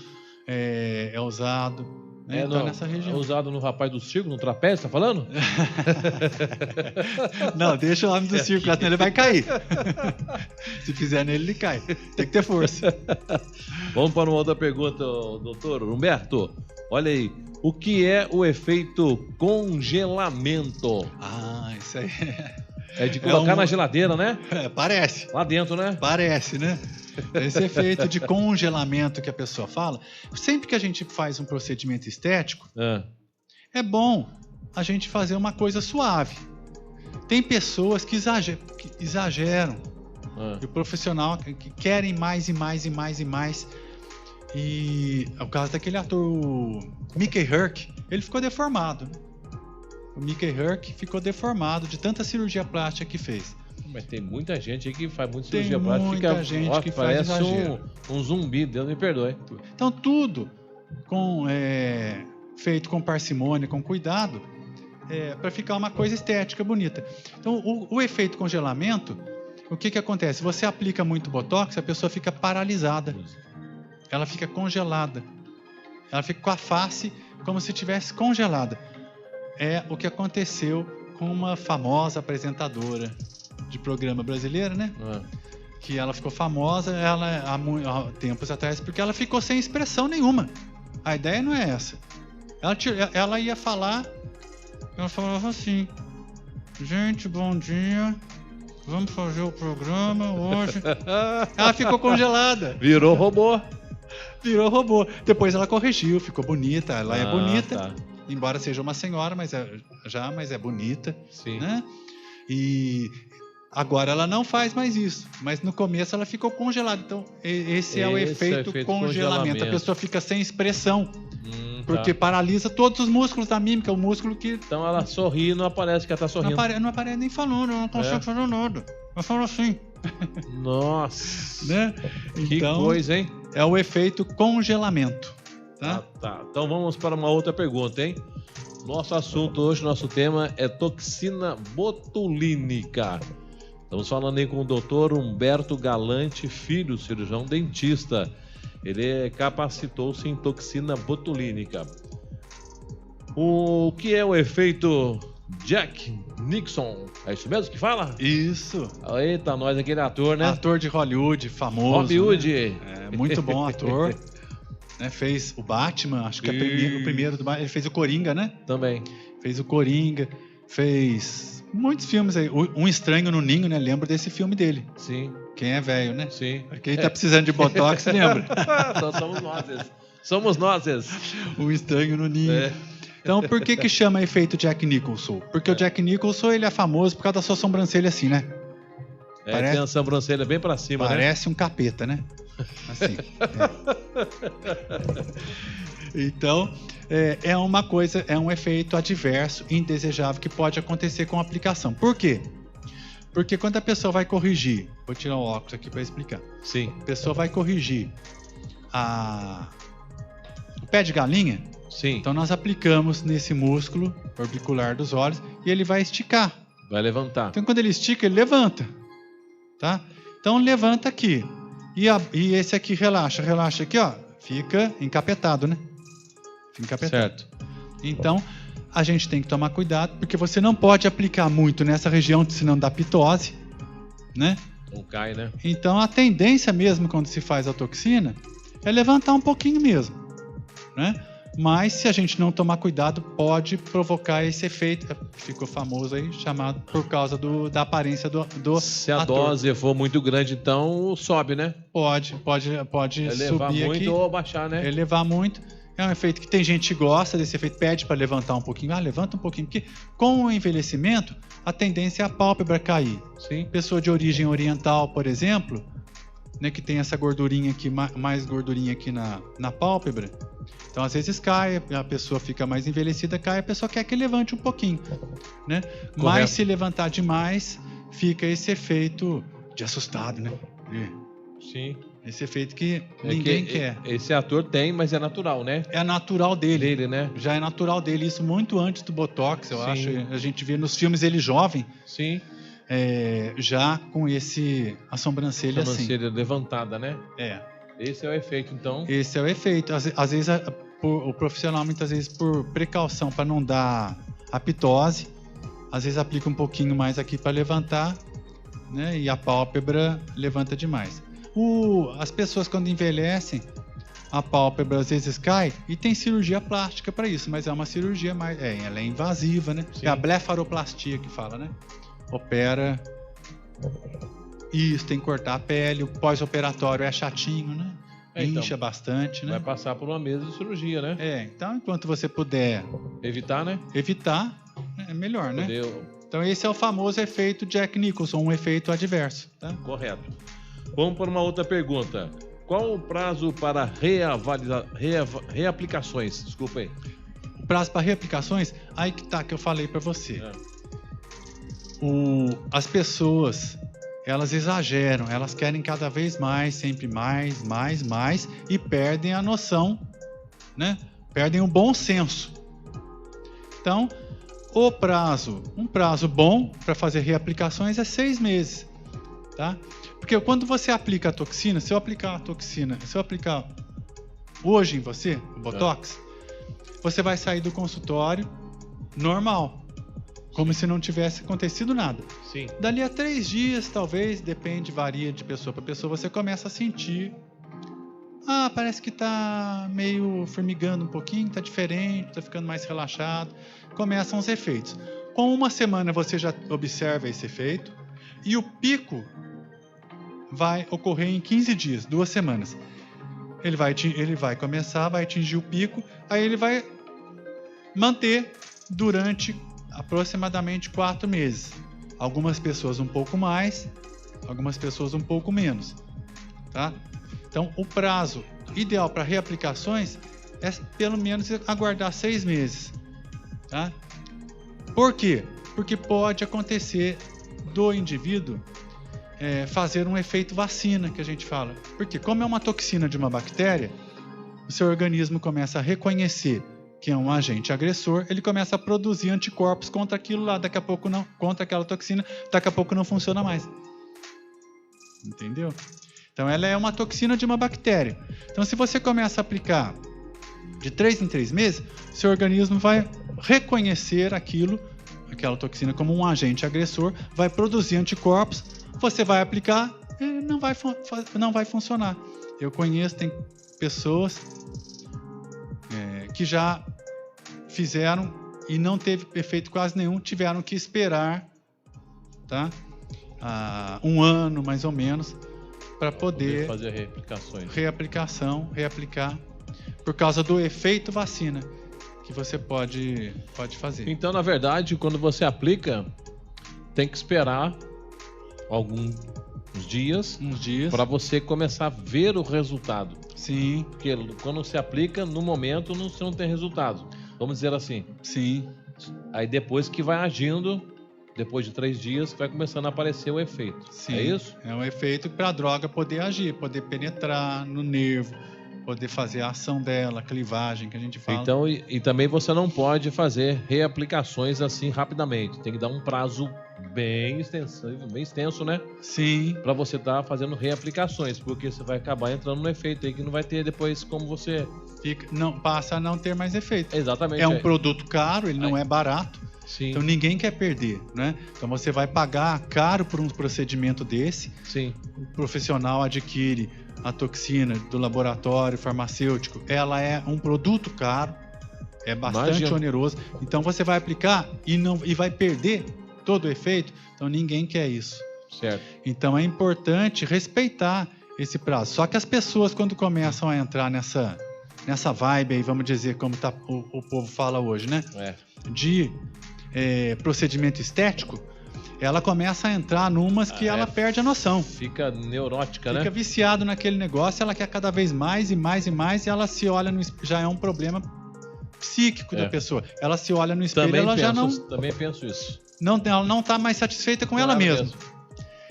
é usado. Né? É, Então, nessa é região. usado no rapaz do circo, no trapézio, tá falando? Não, deixa o homem do circo, senão ele vai cair. Se fizer nele, ele cai. Tem que ter força. Vamos para uma outra pergunta, doutor Humberto. Olha aí, o que é o efeito congelamento? Ah, isso aí. É de colocar um- na geladeira, né? Parece. Lá dentro, né? Parece, né? Esse efeito de congelamento que a pessoa fala. Sempre que a gente faz um procedimento estético, Ah, é bom a gente fazer uma coisa suave. Tem pessoas que exageram. ah. E o profissional que querem mais e mais e mais e mais. E é o caso daquele ator, o Mickey Herc, ele ficou deformado. Né? O Mickey Herc ficou deformado de tanta cirurgia plástica que fez. Mas tem muita gente aí que faz muita Tem cirurgia plástica. muita Fica, gente ó, que faz parece exagero. um zumbi, Deus me perdoe. Então tudo feito com parcimônia, com cuidado, para ficar uma coisa estética bonita. Então o efeito congelamento, o que acontece? Você aplica muito botox, a pessoa fica paralisada, ela fica congelada, ela fica com a face como se estivesse congelada. É o que aconteceu com uma famosa apresentadora de programa brasileira, né? Ah, Que ela ficou famosa há tempos atrás porque ela ficou sem expressão nenhuma. A ideia não é essa. Ela ia falar, ela falava assim: gente, bom dia, vamos fazer o programa hoje. Ela ficou congelada, virou robô. virou robô. Depois ela corrigiu, ficou bonita. Ela é bonita, Tá. embora seja uma senhora, mas é bonita, Sim. né? E agora ela não faz mais isso, mas no começo ela ficou congelada. Então, esse é o efeito congelamento. A pessoa fica sem expressão, porque Tá. paralisa todos os músculos da mímica, o músculo que Então ela sorri e não aparece que ela tá sorrindo. não aparece nem falando, não consigo fazer nada. Ela fala assim, Nossa. né? Que Então, coisa, hein? é o efeito congelamento, tá? Tá. Então vamos para uma outra pergunta, hein? Nosso assunto hoje, nosso tema é toxina botulínica. Estamos falando aí com o Dr. Humberto Galante Filho, cirurgião dentista. Ele capacitou-se em toxina botulínica. O que é o efeito Jack Nixon? É isso mesmo que fala? Isso. Eita, nós, aquele ator, né? Ator de Hollywood, famoso. Hollywood. Né? Muito bom ator. Né? Fez o Batman, acho que é o primeiro do Batman. Ele fez o Coringa, né? Também. Fez o Coringa, fez muitos filmes aí. Um Estranho no Ninho, né? Lembro desse filme dele. Sim, Quem é velho, né? sim. Quem tá precisando de botox, lembra? Então somos nós. Somos nós. Um Estranho no Ninho. É. Então, por que chama efeito Jack Nicholson? Porque o Jack Nicholson, ele é famoso por causa da sua sobrancelha assim, né? Tem a sobrancelha bem pra cima, né? Parece um capeta, né? Assim. Então, é uma coisa, é um efeito adverso, indesejável, que pode acontecer com a aplicação. Por quê? Porque quando a pessoa vai corrigir, vou tirar o óculos aqui para explicar. Sim, A pessoa vai corrigir o pé de galinha, sim. então nós aplicamos nesse músculo orbicular dos olhos e ele vai esticar. Vai levantar. Então, quando ele estica, ele levanta, tá? Então, levanta aqui. E esse aqui relaxa aqui, ó. Fica encapetado, né? Fica encapetado. Certo. Então, a gente tem que tomar cuidado, porque você não pode aplicar muito nessa região, senão dá pitose, né? Não cai, né? Então, a tendência mesmo, quando se faz a toxina, é levantar um pouquinho mesmo, né? Mas, se a gente não tomar cuidado, pode provocar esse efeito, ficou famoso aí, chamado por causa da aparência do Se a ator. dose for muito grande, então sobe, né? Pode Elevar subir muito aqui, ou abaixar, né? elevar muito. É um efeito que tem gente que gosta desse efeito, pede para levantar um pouquinho. Levanta um pouquinho, porque com o envelhecimento, a tendência é a pálpebra cair. Sim. Pessoa de origem oriental, por exemplo, né, que tem essa gordurinha aqui, mais gordurinha aqui na pálpebra, Então, às vezes cai, a pessoa fica mais envelhecida, cai, a pessoa quer que levante um pouquinho, né? Mas se levantar demais, fica esse efeito de assustado, né? Sim. Esse efeito que ninguém quer. Esse ator tem, mas é natural, né? É natural dele. Né? Já é natural dele. Isso muito antes do Botox, eu Sim. acho. A gente vê nos filmes ele jovem. Sim. Já com a sobrancelha assim. Sobrancelha levantada, né? Esse é o efeito, então. Esse é o efeito. Às vezes o profissional, muitas vezes, por precaução, para não dar apitose, às vezes aplica um pouquinho mais aqui para levantar, né? E a pálpebra levanta demais. As pessoas, quando envelhecem, a pálpebra às vezes cai e tem cirurgia plástica para isso, mas é uma cirurgia mais. Ela é invasiva, né? Sim. É a blefaroplastia que fala, né? Opera. Isso, tem que cortar a pele. O pós-operatório é chatinho, né? Incha bastante, né? Vai passar por uma mesa de cirurgia, né? Então enquanto você puder evitar, né? Evitar, é melhor, né? Então esse é o famoso efeito Jack Nicholson, um efeito adverso, tá? Correto. Vamos para uma outra pergunta. Qual o prazo para reaplicações? Desculpa aí. O prazo para reaplicações, aí que tá que eu falei para você. As pessoas, elas exageram, elas querem cada vez mais, sempre mais, e perdem a noção, né? Perdem o bom senso. Então, um prazo bom para fazer reaplicações é 6 meses, tá? Porque quando você aplica a toxina, se eu aplicar hoje em você, o Botox, você vai sair do consultório normal, como se não tivesse acontecido nada. Sim. Dali a 3 dias, talvez, depende, varia de pessoa para pessoa, você começa a sentir, parece que tá meio formigando um pouquinho, tá diferente, tá ficando mais relaxado. Começam os efeitos. Com 1 semana você já observa esse efeito e o pico vai ocorrer em 15 dias, 2 semanas. Ele vai começar, vai atingir o pico, aí ele vai manter durante aproximadamente 4 meses. Algumas pessoas um pouco mais, algumas pessoas um pouco menos, tá? Então, o prazo ideal para reaplicações é pelo menos aguardar 6 meses, tá? Por quê? Porque pode acontecer do indivíduo fazer um efeito vacina, que a gente fala. Porque como é uma toxina de uma bactéria, o seu organismo começa a reconhecer que é um agente agressor, ele começa a produzir anticorpos contra aquilo lá, daqui a pouco não, contra aquela toxina, daqui a pouco não funciona mais. Entendeu? Então ela é uma toxina de uma bactéria. Então se você começa a aplicar de 3 em 3 meses, seu organismo vai reconhecer aquela toxina como um agente agressor, vai produzir anticorpos, você vai aplicar e não vai funcionar. Eu conheço, tem pessoas que já fizeram e não teve efeito quase nenhum, tiveram que esperar, tá? 1 ano mais ou menos para poder fazer reaplicar por causa do efeito vacina que você pode fazer. Então, na verdade, quando você aplica, tem que esperar alguns dias para você começar a ver o resultado. Sim. Porque quando você aplica, no momento você não tem resultado. Vamos dizer assim. Sim. Aí depois que vai agindo, depois de 3 dias, vai começando a aparecer o efeito. Sim. É isso? É um efeito para a droga poder agir, poder penetrar no nervo, poder fazer a ação dela, a clivagem que a gente fala. Então, e também você não pode fazer reaplicações assim rapidamente. Tem que dar um prazo bem extenso, né? Sim. Para você estar fazendo reaplicações, porque você vai acabar entrando no efeito aí que não vai ter depois como você... passa a não ter mais efeito. Exatamente. É um produto caro, ele não é barato. Sim. Então ninguém quer perder, né? Então você vai pagar caro por um procedimento desse. Sim. O profissional adquire a toxina do laboratório farmacêutico. Ela é um produto caro, é bastante oneroso. Então você vai aplicar e vai perder todo o efeito. Então ninguém quer isso. Certo. Então é importante respeitar esse prazo. Só que as pessoas, quando começam a entrar nessa vibe aí, vamos dizer, como o povo fala hoje, né? De procedimento estético, ela começa a entrar numas que ela perde a noção. Fica neurótica, Fica viciado naquele negócio, ela quer cada vez mais e mais e mais, e ela se olha no espelho, já é um problema psíquico da pessoa. Ela se olha no espelho, Também penso isso. Ela não está mais satisfeita com ela mesma.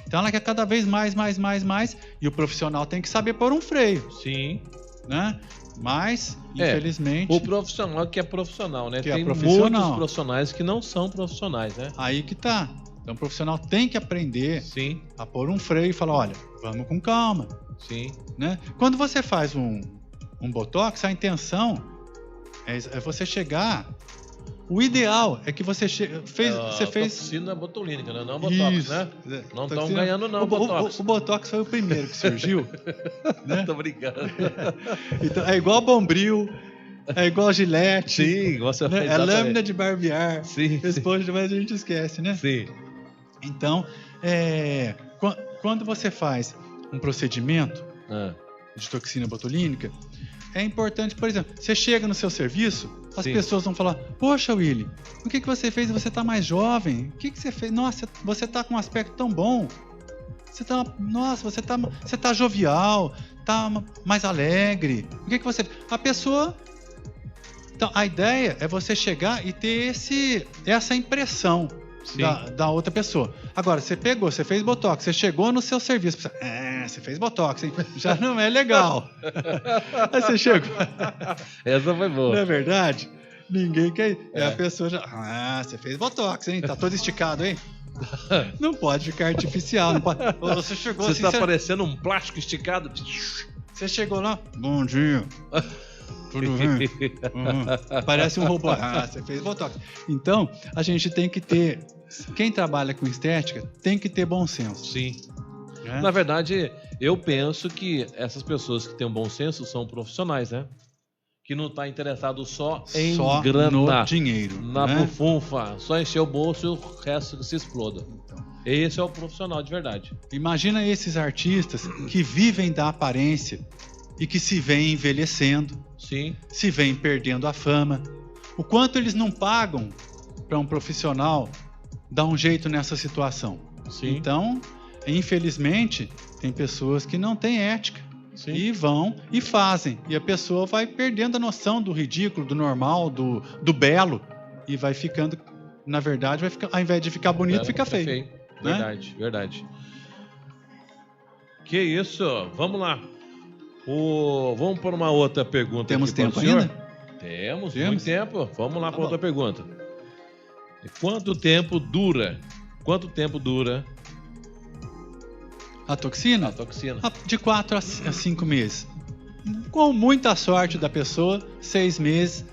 Então ela quer cada vez mais, e o profissional tem que saber pôr um freio. Sim. Né? Mas, infelizmente... O profissional que é profissional, né? Tem muitos profissionais que não são profissionais, né? Aí que tá. Então o profissional tem que aprender a pôr um freio e falar, olha, vamos com calma. Sim. Né? Quando você faz um botox, a intenção é você chegar... O ideal é que você fez... Toxina botulínica, né? Não botox, isso, né? Não estão ganhando não, botox. O botox foi o primeiro que surgiu. Né? Tô brincando. Então, é igual Bombril, é igual Gillette. Sim, você né? É lâmina de barbear. Sim. Depois a gente esquece, né? Sim. Então, quando você faz um procedimento de toxina botulínica, é importante, por exemplo, você chega no seu serviço, as pessoas vão falar, poxa, Willy, o que você fez? Você está mais jovem? O que você fez? Nossa, você está com um aspecto tão bom. Você tá jovial, tá mais alegre. O que você... A pessoa... Então, a ideia é você chegar e ter essa impressão da outra pessoa. Agora, você fez botox, você chegou no seu serviço, você fez botox, hein? Já não é legal. Aí você chegou. Essa foi boa. Não é verdade? Ninguém quer. A pessoa já. Você fez botox, hein? Tá todo esticado, hein? Não pode ficar artificial. Não pode. Você chegou assim. Você tá parecendo um plástico esticado. Você chegou lá. Bom dia. Tudo bem? Parece um robô. Você fez botox. Então, a gente tem que ter... Quem trabalha com estética tem que ter bom senso. Sim. Na verdade, eu penso que essas pessoas que têm um bom senso são profissionais, né? Que não está interessado só em grana, no dinheiro, na bufunfa, só encher o bolso e o resto se exploda. Esse é o profissional de verdade. Imagina esses artistas que vivem da aparência e que se veem envelhecendo, se veem perdendo a fama. O quanto eles não pagam para um profissional dar um jeito nessa situação. Então, infelizmente, tem pessoas que não têm ética e vão e fazem. E a pessoa vai perdendo a noção do ridículo, do normal, do belo e vai ficando, na verdade, ao invés de ficar bonito, fica feio. Né? Verdade. Que isso? Vamos lá. Vamos por uma outra pergunta. Temos tempo ainda? Temos muito tempo. Vamos lá para outra pergunta. Quanto tempo dura a toxina? A toxina. De 4 a 5 meses. Com muita sorte da pessoa, 6 meses,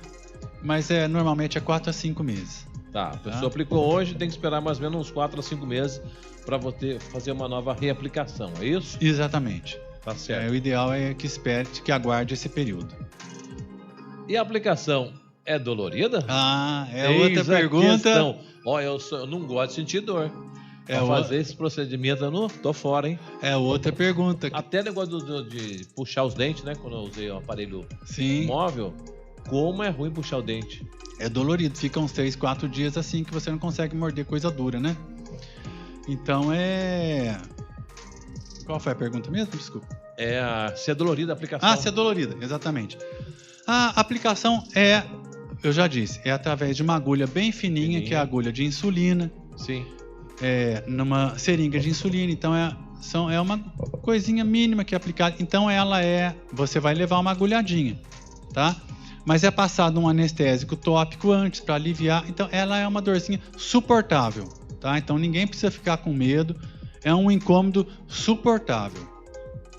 mas normalmente é 4 a 5 meses. Tá, a pessoa aplicou hoje, tem que esperar mais ou menos uns 4 a 5 meses para você fazer uma nova reaplicação, é isso? Exatamente. Tá certo. O ideal é que espere, que aguarde esse período. E a aplicação é dolorida? Outra pergunta. Eu não gosto de sentir dor. Pra fazer esse procedimento, eu não tô fora, hein? É outra pergunta. Até negócio de puxar os dentes, né? Quando eu usei o aparelho móvel, como é ruim puxar o dente. É dolorido, fica uns 3, 4 dias assim que você não consegue morder coisa dura, né? Então Qual foi a pergunta mesmo? Desculpa. Se é dolorida a aplicação. Se é dolorida, exatamente. A aplicação eu já disse, é através de uma agulha bem fininha, que é a agulha de insulina. Sim. Numa seringa de insulina, então é uma coisinha mínima que é aplicada. Então você vai levar uma agulhadinha, tá? Mas é passado um anestésico tópico antes para aliviar. Então ela é uma dorzinha suportável, tá? Então ninguém precisa ficar com medo. É um incômodo suportável,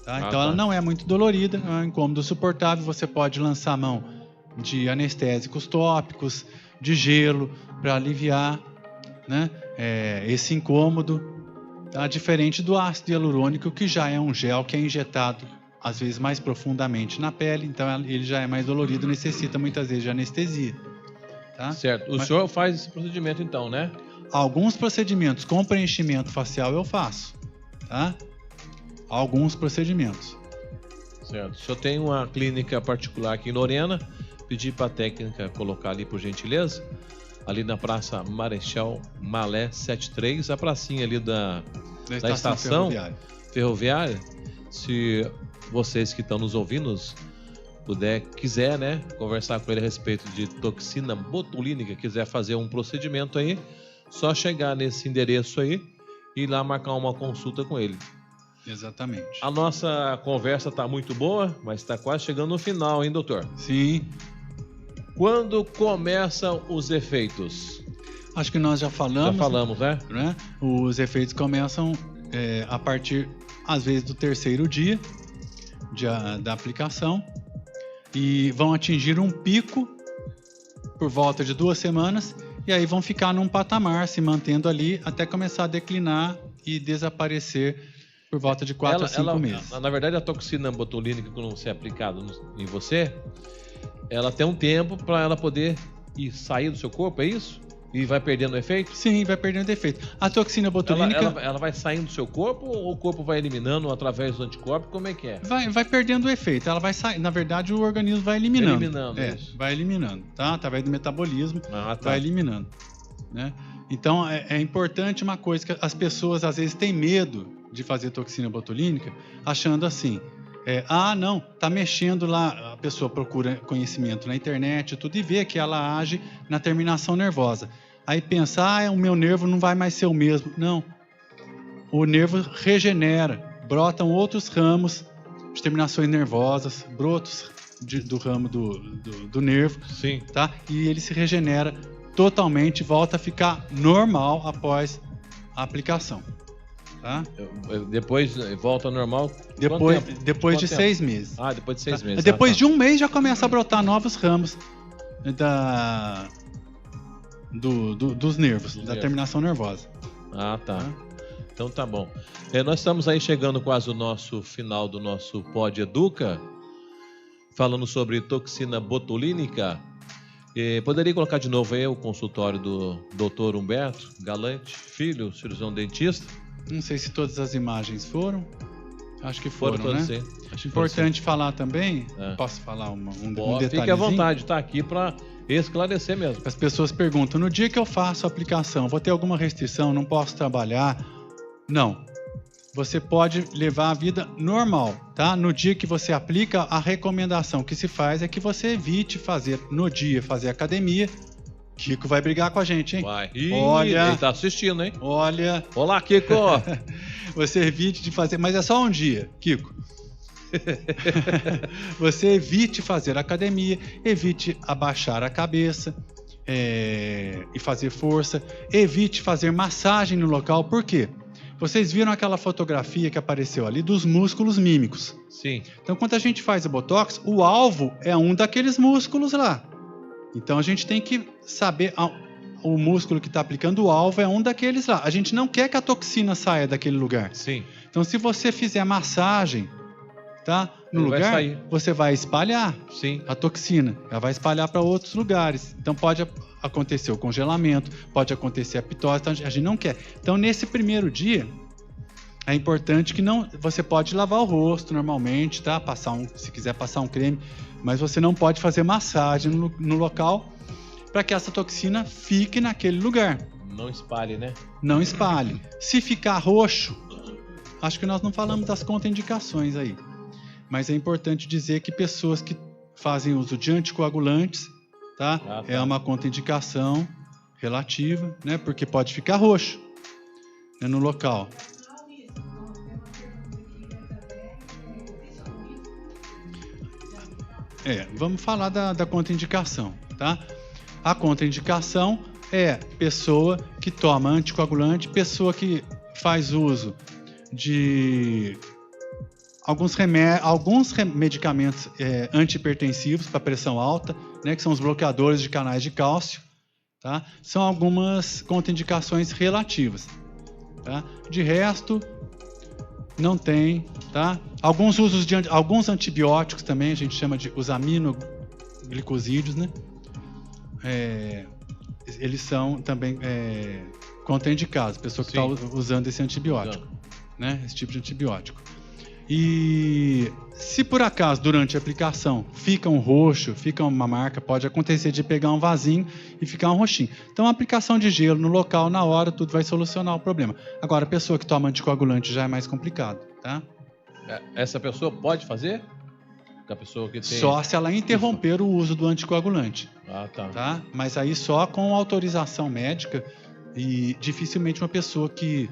tá? Então ela não é muito dolorida, é um incômodo suportável. Você pode lançar a mão de anestésicos tópicos, de gelo para aliviar, né? Esse incômodo, tá? Diferente do ácido hialurônico, que já é um gel que é injetado às vezes mais profundamente na pele, então ele já é mais dolorido, necessita muitas vezes de anestesia, tá? Certo. O senhor faz esse procedimento então, né? Alguns procedimentos com preenchimento facial eu faço, tá? Alguns procedimentos. Certo. O senhor tem uma clínica particular aqui em Lorena, pedi para a técnica colocar ali por gentileza. ali na Praça Marechal Malé 73, a pracinha ali da estação ferroviária. Se vocês que estão nos ouvindo quiser, né, conversar com ele a respeito de toxina botulínica, quiser fazer um procedimento aí, só chegar nesse endereço aí e ir lá marcar uma consulta com ele. Exatamente. A nossa conversa está muito boa, mas está quase chegando no final, hein, doutor? Sim. Quando começam os efeitos? Acho que nós já falamos. Já falamos, né? Os efeitos começam a partir, às vezes, do terceiro dia da aplicação e vão atingir um pico por volta de 2 semanas e aí vão ficar num patamar, se mantendo ali até começar a declinar e desaparecer por volta de 4 a 5 meses. Na verdade, a toxina botulínica, quando você é aplicada em você, ela tem um tempo para ela poder sair do seu corpo, é isso? E vai perdendo efeito? Sim, vai perdendo efeito. A toxina botulínica... Ela vai saindo do seu corpo ou o corpo vai eliminando através do anticorpo? Como é que é? Vai perdendo o efeito. Ela vai sair. Na verdade, o organismo vai eliminando. Isso. Vai eliminando, tá? Através do metabolismo, vai eliminando, né? Então, é importante uma coisa que as pessoas, às vezes, têm medo de fazer toxina botulínica, achando assim... não, tá mexendo lá, a pessoa procura conhecimento na internet tudo e vê que ela age na terminação nervosa. Aí pensa, o meu nervo não vai mais ser o mesmo. Não, o nervo regenera, brotam outros ramos de terminações nervosas, brotos do ramo do nervo. Sim. Tá? E ele se regenera totalmente, volta a ficar normal após a aplicação. Tá? Depois volta ao normal? Depois de 6 meses. Depois de 6 meses. Depois de um mês já começa a brotar novos ramos dos nervos, da terminação nervosa. Tá. Então tá bom. Nós estamos aí chegando quase ao nosso final do nosso Pod Educa, falando sobre toxina botulínica. Poderia colocar de novo aí o consultório do Dr. Humberto Galante Filho, cirurgião dentista? Não sei se todas as imagens foram. Acho que foram, né? Sim. Acho importante falar também. Posso falar um detalhezinho? Fique à vontade, está aqui para esclarecer mesmo. As pessoas perguntam, no dia que eu faço a aplicação, vou ter alguma restrição? Não posso trabalhar? Não. Você pode levar a vida normal, tá? No dia que você aplica, a recomendação que se faz é que você evite fazer academia. Kiko vai brigar com a gente, hein? Vai. Olha, ele tá assistindo, hein? Olha. Olá, Kiko. Você evite de fazer, mas é só um dia, Kiko. Você evite fazer academia, evite abaixar a cabeça e fazer força, evite fazer massagem no local. Por quê? Vocês viram aquela fotografia que apareceu ali dos músculos mímicos? Sim. Então, quando a gente faz o Botox, o alvo é um daqueles músculos lá. Então a gente tem que saber o músculo que está aplicando o alvo é um daqueles lá. A gente não quer que a toxina saia daquele lugar. Sim. Então se você fizer massagem, tá, no lugar, você vai espalhar a toxina. Ela vai espalhar para outros lugares. Então pode acontecer o congelamento, pode acontecer a pitose. Então, a gente não quer. Então nesse primeiro dia é importante que você pode lavar o rosto normalmente, tá? Se quiser passar um creme. Mas você não pode fazer massagem no local para que essa toxina fique naquele lugar. Não espalhe, né? Não espalhe. Se ficar roxo, acho que nós não falamos das contraindicações aí. Mas é importante dizer que pessoas que fazem uso de anticoagulantes, tá? É uma contraindicação relativa, né? Porque pode ficar roxo, né, no local. Vamos falar da contraindicação, tá? A contraindicação é pessoa que toma anticoagulante, pessoa que faz uso de alguns medicamentos antihipertensivos para pressão alta, né, que são os bloqueadores de canais de cálcio, tá? São algumas contraindicações relativas, tá? De resto, não tem, tá? Alguns antibióticos também, a gente chama de os aminoglicosídeos, né? Eles são também contraindicados, pessoa que está usando esse antibiótico, né? Esse tipo de antibiótico. E se por acaso, durante a aplicação, fica um roxo, fica uma marca, pode acontecer de pegar um vasinho e ficar um roxinho. Então, a aplicação de gelo no local, na hora, tudo vai solucionar o problema. Agora, a pessoa que toma anticoagulante já é mais complicado, tá? Essa pessoa pode fazer? A pessoa que tem... Só se ela interromper o uso do anticoagulante. Tá. Mas aí só com autorização médica, e dificilmente uma pessoa que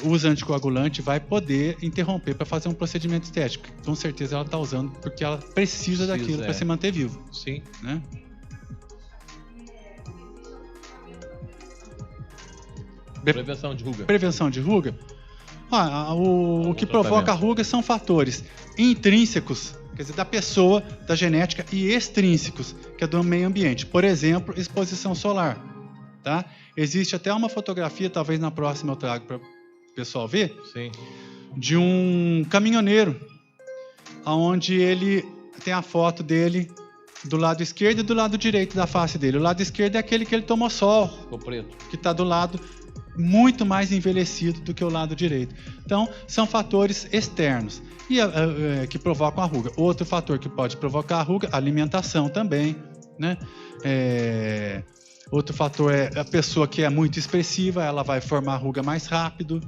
usa anticoagulante vai poder interromper para fazer um procedimento estético. Com certeza ela está usando porque ela precisa daquilo para se manter vivo. Sim. Né? Prevenção de ruga. Prevenção de ruga? O que provoca a ruga são fatores intrínsecos, quer dizer, da pessoa, da genética, e extrínsecos, que é do meio ambiente. Por exemplo, exposição solar. Tá? Existe até uma fotografia, talvez na próxima eu trago para o pessoal ver, Sim. de um caminhoneiro, onde ele tem a foto dele do lado esquerdo e do lado direito da face dele. O lado esquerdo é aquele que ele tomou sol, Ficou preto. que está do lado muito mais envelhecido do que o lado direito. Então, são fatores externos e que provocam a ruga. Outro fator que pode provocar a ruga, alimentação também, né? Outro fator é a pessoa que é muito expressiva, ela vai formar ruga mais rápido,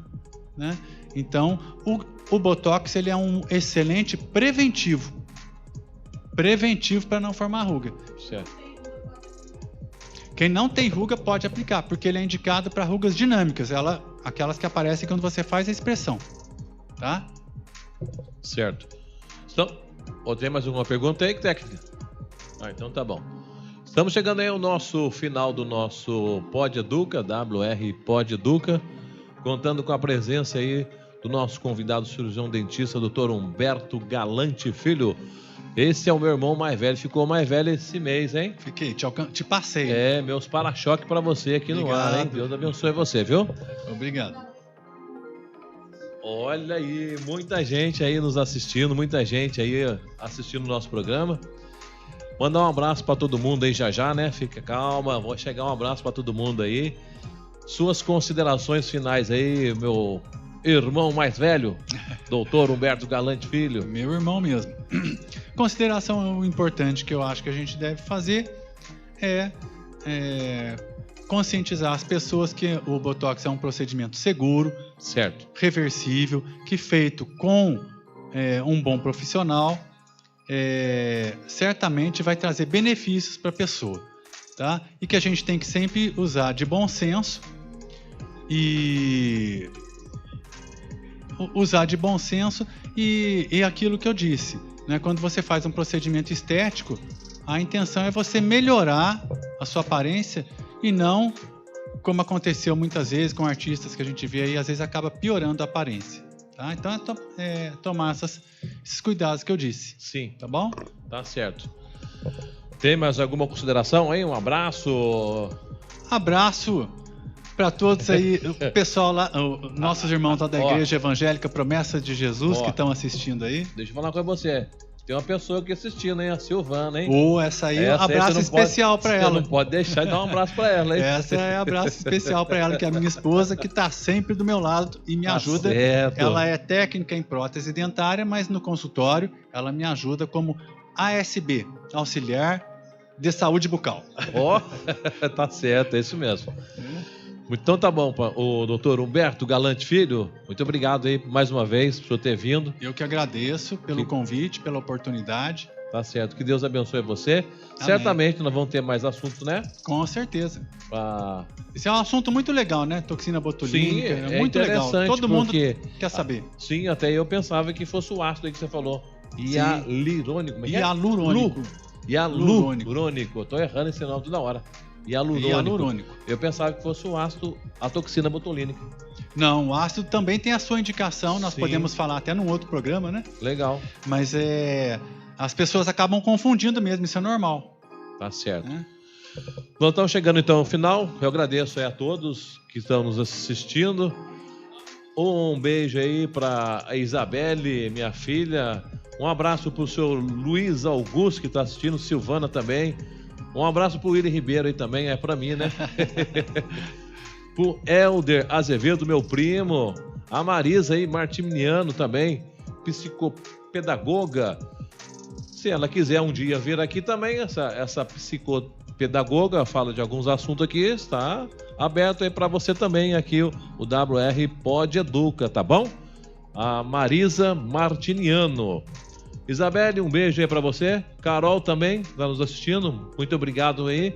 né? Então, o Botox ele é um excelente preventivo para não formar ruga. Certo. Quem não tem ruga pode aplicar, porque ele é indicado para rugas dinâmicas, aquelas que aparecem quando você faz a expressão, tá? Certo. Então, tem mais alguma pergunta aí, técnica? Então tá bom. Estamos chegando aí ao nosso final do nosso Pod Educa, WR Pod Educa, contando com a presença aí do nosso convidado cirurgião dentista, Dr. Humberto Galante Filho. Esse é o meu irmão mais velho, ficou mais velho esse mês, hein? Fiquei, te passei. Meus para-choque para você aqui no ar, hein? Deus abençoe você, viu? Obrigado. Olha aí, muita gente aí nos assistindo, muita gente aí assistindo o nosso programa. Mandar um abraço para todo mundo aí já, né? Fica calma, vou chegar um abraço para todo mundo aí. Suas considerações finais aí, meu irmão mais velho, doutor Humberto Galante Filho. Meu irmão mesmo. Consideração importante que eu acho que a gente deve fazer é conscientizar as pessoas que o Botox é um procedimento seguro, certo, reversível, que feito com um bom profissional, certamente vai trazer benefícios para a pessoa, tá? E que a gente tem que sempre usar de bom senso e aquilo que eu disse, né? Quando você faz um procedimento estético, a intenção é você melhorar a sua aparência e não, como aconteceu muitas vezes com artistas que a gente vê aí, às vezes acaba piorando a aparência. Tá? Então tomar esses cuidados que eu disse. Sim. Tá bom? Tá certo. Tem mais alguma consideração aí? Um abraço. Abraço para todos aí, o pessoal lá, nossos irmãos lá da Igreja Evangélica Promessa de Jesus que estão assistindo aí. Deixa eu falar com você. Tem uma pessoa aqui assistindo, hein? A Silvana, hein? Essa aí, um abraço especial para ela. Você não pode deixar de dar um abraço para ela, hein? Essa é um abraço especial para ela, que é a minha esposa, que está sempre do meu lado e me ajuda. Certo. Ela é técnica em prótese dentária, mas no consultório ela me ajuda como ASB, auxiliar de saúde bucal. Tá certo, é isso mesmo. Então tá bom, o doutor Humberto Galante Filho, muito obrigado aí mais uma vez por ter vindo. Eu que agradeço pelo convite, pela oportunidade. Tá certo, que Deus abençoe você. Amém. Certamente nós vamos ter mais assuntos, né? Com certeza. Esse é um assunto muito legal, né? Toxina botulínica, sim, é muito legal. Todo mundo quer saber. Sim, até eu pensava que fosse o ácido aí que você falou. Hialurônico. Hialurônico. Hialurônico. Eu tô errando esse nome toda hora. Hialurônico. Eu pensava que fosse o ácido, a toxina botulínica. Não, o ácido também tem a sua indicação, nós podemos falar até num outro programa, né? Legal. Mas as pessoas acabam confundindo mesmo, isso é normal. Tá certo. Nós estamos chegando então ao final, eu agradeço aí a todos que estão nos assistindo. Um beijo aí para a Isabelle, minha filha. Um abraço para o seu Luiz Augusto que está assistindo, Silvana também. Um abraço pro Willy Ribeiro aí também, é pra mim, né? Pro Helder Azevedo, meu primo. A Marisa aí, Martiniano também. psicopedagoga. Se ela quiser um dia vir aqui também, essa psicopedagoga fala de alguns assuntos aqui, está aberto aí para você também aqui, o WR Pod Educa, tá bom? A Marisa Martiniano. Isabelle, um beijo aí para você. Carol também está nos assistindo. Muito obrigado aí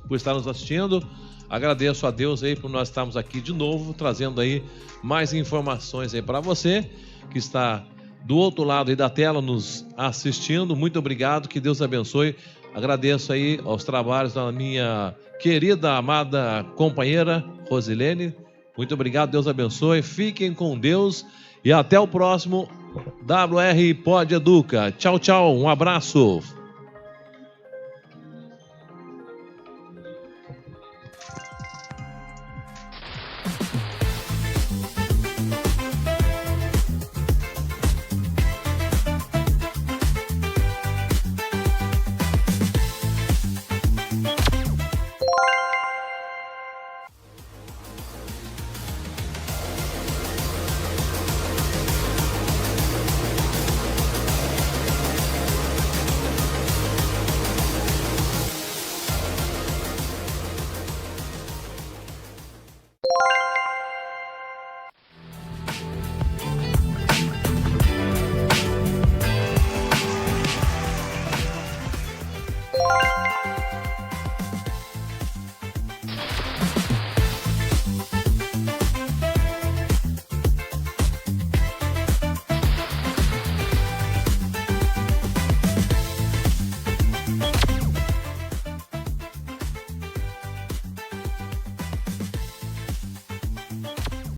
por estar nos assistindo. Agradeço a Deus aí por nós estarmos aqui de novo, trazendo aí mais informações aí para você que está do outro lado aí da tela nos assistindo. Muito obrigado, que Deus abençoe. Agradeço aí aos trabalhos da minha querida, amada companheira Rosilene. Muito obrigado, Deus abençoe. Fiquem com Deus e até o próximo WR Pod Educa. Tchau, tchau, um abraço.